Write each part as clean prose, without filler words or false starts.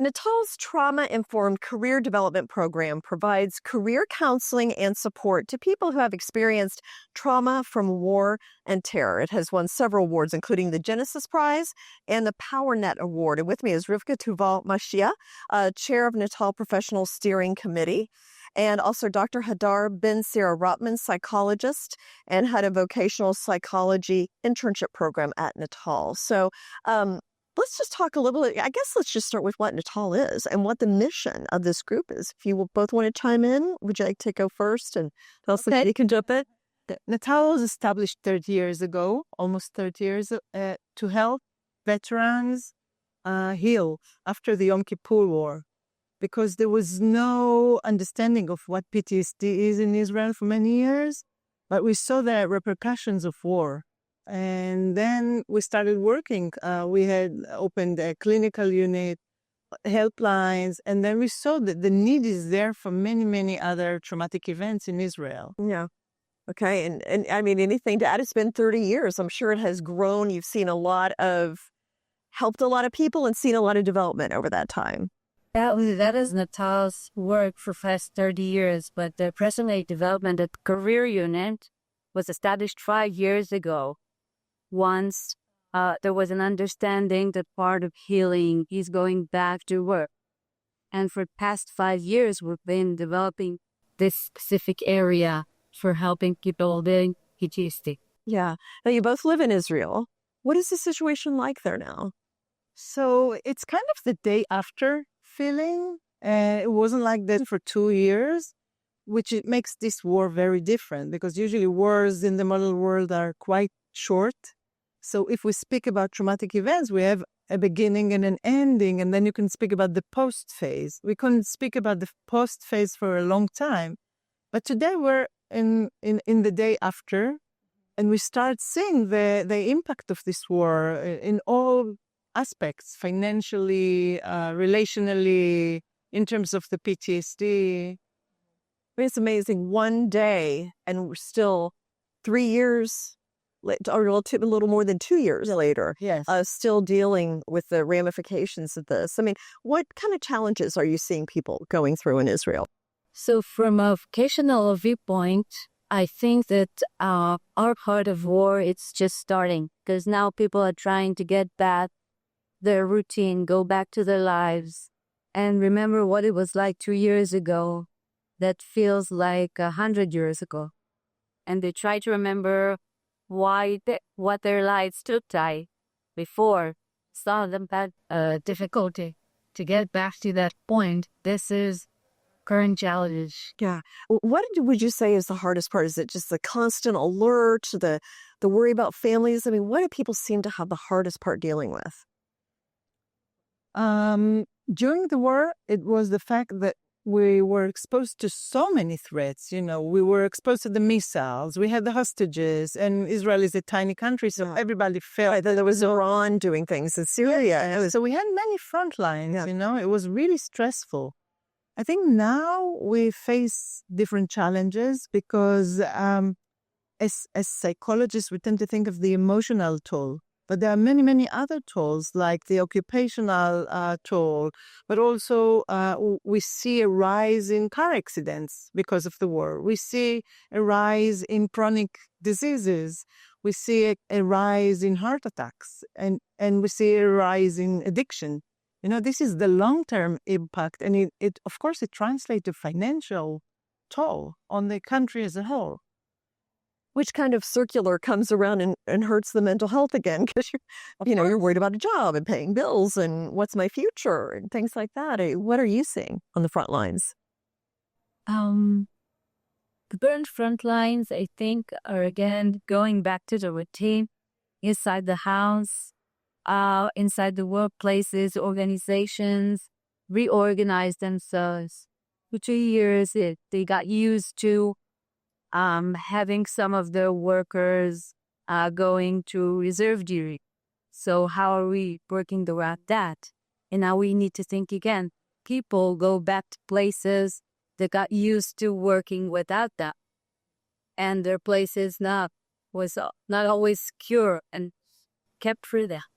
Natal's trauma-informed career development program provides career counseling and support to people who have experienced trauma from war and terror. It has won several awards, including the Genesis Prize and the PowerNet Award. And with me is Rivka Mashia, chair of Natal Professional Steering Committee, and also Dr. Hadar Ben Sarah Rotman, psychologist and head of vocational psychology internship program at Natal. So, let's just talk a little bit. I guess let's just start with what Natal is and what the mission of this group is. If you both want to chime in, would you like to go first and tell us if you can jump in? Natal was established 30 years ago, almost 30 years, to help veterans heal after the Yom Kippur War, because there was no understanding of what PTSD is in Israel for many years, but we saw the repercussions of war. And then we started working. We had opened a clinical unit, helplines, and then we saw that the need is there for many, many other traumatic events in Israel. Yeah. Okay. And I mean, anything to add? It's been 30 years. I'm sure it has grown. You've seen helped a lot of people and seen a lot of development over that time. That is Natal's work for the past 30 years, but the present-day development at career unit was established 5 years ago. Once there was an understanding that part of healing is going back to work. And for the past 5 years, we've been developing this specific area for helping people with PTSD. Yeah. Now, you both live in Israel. What is the situation like there now? So it's kind of the day after feeling. It wasn't like that for 2 years, which it makes this war very different, because usually wars in the model world are quite short. So if we speak about traumatic events, we have a beginning and an ending, and then you can speak about the post phase. We couldn't speak about the post phase for a long time. But today we're in the day after, and we start seeing the impact of this war in all aspects, financially, relationally, in terms of the PTSD. It's amazing. One day, and we're still 3 years or a little more than 2 years later, yes, still dealing with the ramifications of this. I mean, what kind of challenges are you seeing people going through in Israel? So from a vocational viewpoint, I think that our part of war, it's just starting, because now people are trying to get back their routine, go back to their lives, and remember what it was like 2 years ago. That feels like 100 years ago. And they try to remember what their lives took like before. Some of them had difficulty to get back to that point. This is current challenge. Yeah. What would you say is the hardest part? Is it just the constant alert, the worry about families? I mean, what do people seem to have the hardest part dealing with? During the war, it was the fact that we were exposed to so many threats. You know, we were exposed to the missiles, we had the hostages, and Israel is a tiny country, so everybody felt... Right, there was Iran doing things in Syria. Yes. So we had many front lines, you know, it was really stressful. I think now we face different challenges because as psychologists, we tend to think of the emotional toll. But there are many, many other tolls, like the occupational toll. But also we see a rise in car accidents because of the war. We see a rise in chronic diseases. We see a rise in heart attacks. And we see a rise in addiction. You know, this is the long-term impact. And it of course, it translates to financial toll on the country as a whole. Which kind of circular comes around and hurts the mental health again, because you're worried about a job and paying bills and what's my future and things like that. What are you seeing on the front lines? The current front lines, I think, are again going back to the routine inside the house, inside the workplaces. Organizations reorganize themselves. For 2 years, they got used to having some of the workers going to reserve duty. So how are we working around that? And now we need to think again. People go back to places that got used to working without that. And their places was not always secure and kept for that.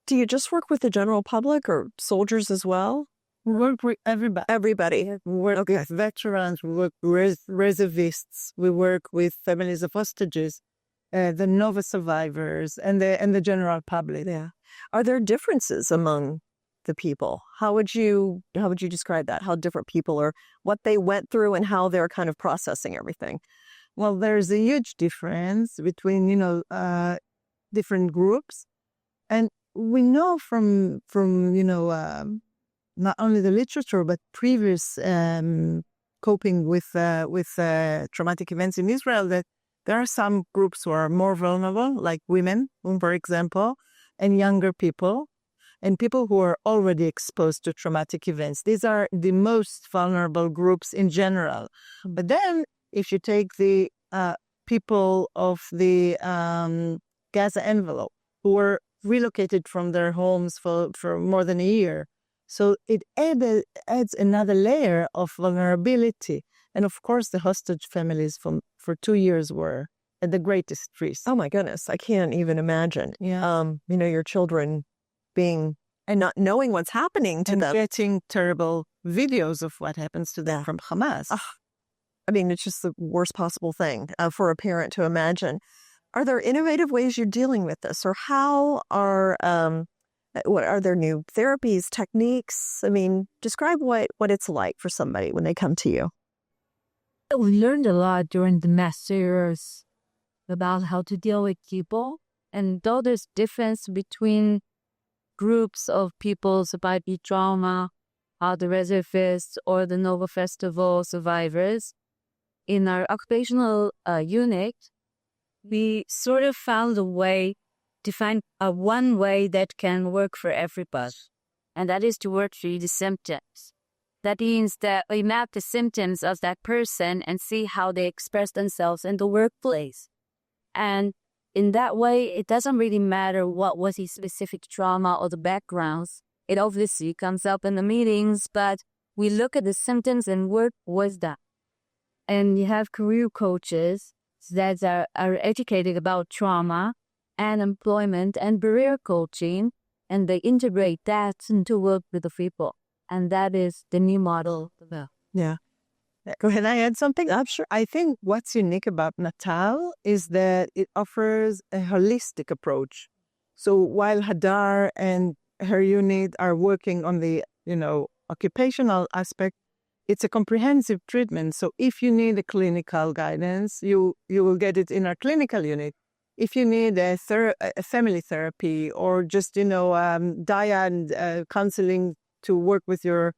Do you just work with the general public or soldiers as well? We work with everybody. Everybody. We work with veterans, we work with reservists, we work with families of hostages, the Nova survivors, and the general public. Yeah. Are there differences among the people? How would you describe that? How different people are, what they went through, and how they're kind of processing everything? Well, there's a huge difference between different groups, and we know from not only the literature but previous coping with traumatic events in Israel that there are some groups who are more vulnerable, like women, for example, and younger people, and people who are already exposed to traumatic events. These are the most vulnerable groups in general. But then, if you take the people of the Gaza envelope who were relocated from their homes for more than a year, so it adds another layer of vulnerability. And of course, the hostage families for 2 years were at the greatest risk. Oh my goodness, I can't even imagine. Yeah. Your children being and not knowing what's happening to and them. getting terrible videos of what happens to them from Hamas. I mean, it's just the worst possible thing for a parent to imagine. Are there innovative ways you're dealing with this, or how are there new therapies, techniques? I mean, describe what it's like for somebody when they come to you. We learned a lot during the masters about how to deal with people, and though there's difference between groups of people survived by trauma, the reservists or the Nova Festival survivors, in our occupational unit, we sort of found a way to find one way that can work for everybody, and that is to work through the symptoms. That means that we map the symptoms of that person and see how they express themselves in the workplace. And in that way, it doesn't really matter what was his specific trauma or the backgrounds. It obviously comes up in the meetings, but we look at the symptoms and what was that. And you have career coaches that are educated about trauma and employment and career coaching, and they integrate that into work with the people. And that is the new model. Yeah. Can I add something? I'm sure. I think what's unique about NATAL is that it offers a holistic approach. So while Hadar and her unit are working on the, occupational aspect, it's a comprehensive treatment. So if you need a clinical guidance, you will get it in our clinical unit. If you need a family therapy or just, dyad counseling to work with your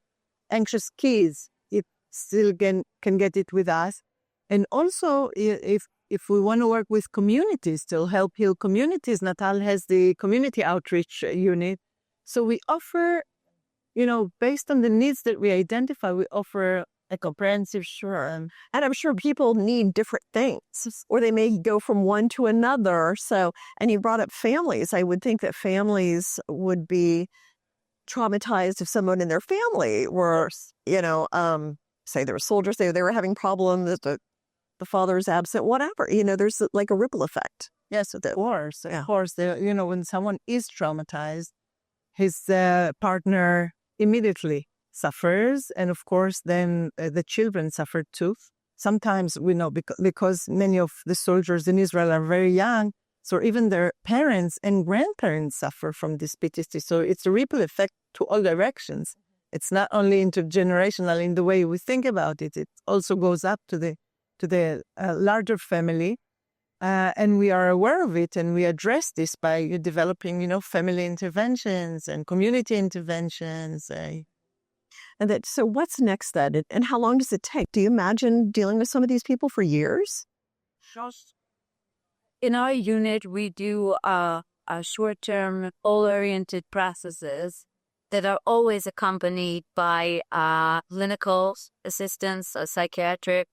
anxious kids, it still can get it with us. And also, if we want to work with communities to help heal communities, Natal has the community outreach unit. So we offer, based on the needs that we identify, we offer a comprehensive, and I'm sure people need different things, or they may go from one to another. So, and you brought up families. I would think that families would be traumatized if someone in their family were, say there were soldiers, they were having problems, the father's absent, whatever. There's like a ripple effect. Yes, of course. Yeah. Of course, when someone is traumatized, his partner immediately suffers. And of course, then the children suffer too. Sometimes we know because many of the soldiers in Israel are very young, so even their parents and grandparents suffer from this PTSD. So it's a ripple effect to all directions. It's not only intergenerational in the way we think about it. It also goes up to the larger family. And we are aware of it, and we address this by developing, family interventions and community interventions. So what's next then? And how long does it take? Do you imagine dealing with some of these people for years? In our unit, we do a short-term, goal-oriented processes that are always accompanied by clinical assistance, psychiatric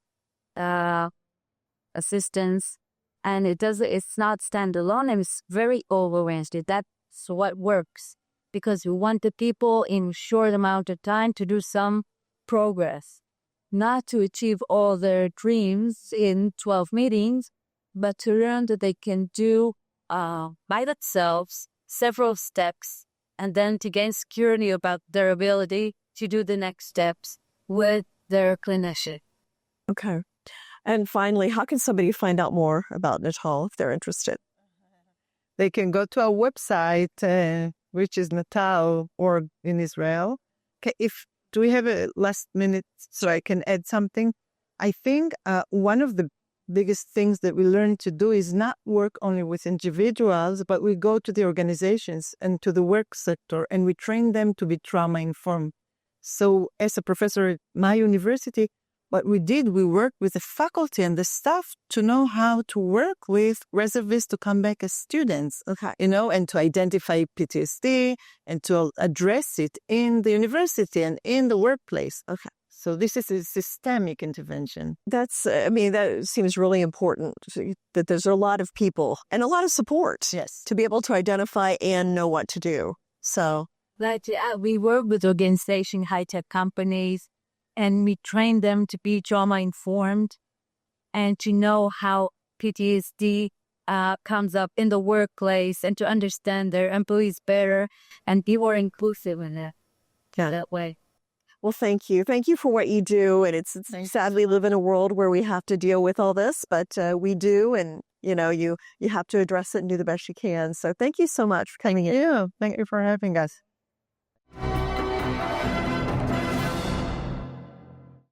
assistance, and it's not standalone, and it's very goal-oriented. That's what works, because we want the people in a short amount of time to do some progress, not to achieve all their dreams in 12 meetings, but to learn that they can do by themselves several steps and then to gain security about their ability to do the next steps with their clinician. Okay. And finally, how can somebody find out more about NATAL if they're interested? They can go to our website, which is NATAL org in Israel. Okay, do we have a last minute so I can add something? I think one of the biggest things that we learn to do is not work only with individuals, but we go to the organizations and to the work sector and we train them to be trauma informed. So as a professor at my university, what we did, we worked with the faculty and the staff to know how to work with reservists to come back as students, and to identify PTSD and to address it in the university and in the workplace. Okay. So this is a systemic intervention. That seems really important, that there's a lot of people and a lot of support to be able to identify and know what to do. So we work with organizations, high-tech companies, and we train them to be trauma-informed and to know how PTSD comes up in the workplace and to understand their employees better and be more inclusive in that way. Well, thank you. Thank you for what you do. And it's sad we live in a world where we have to deal with all this, but we do. And, you have to address it and do the best you can. So thank you so much for coming in. Yeah, thank you for having us.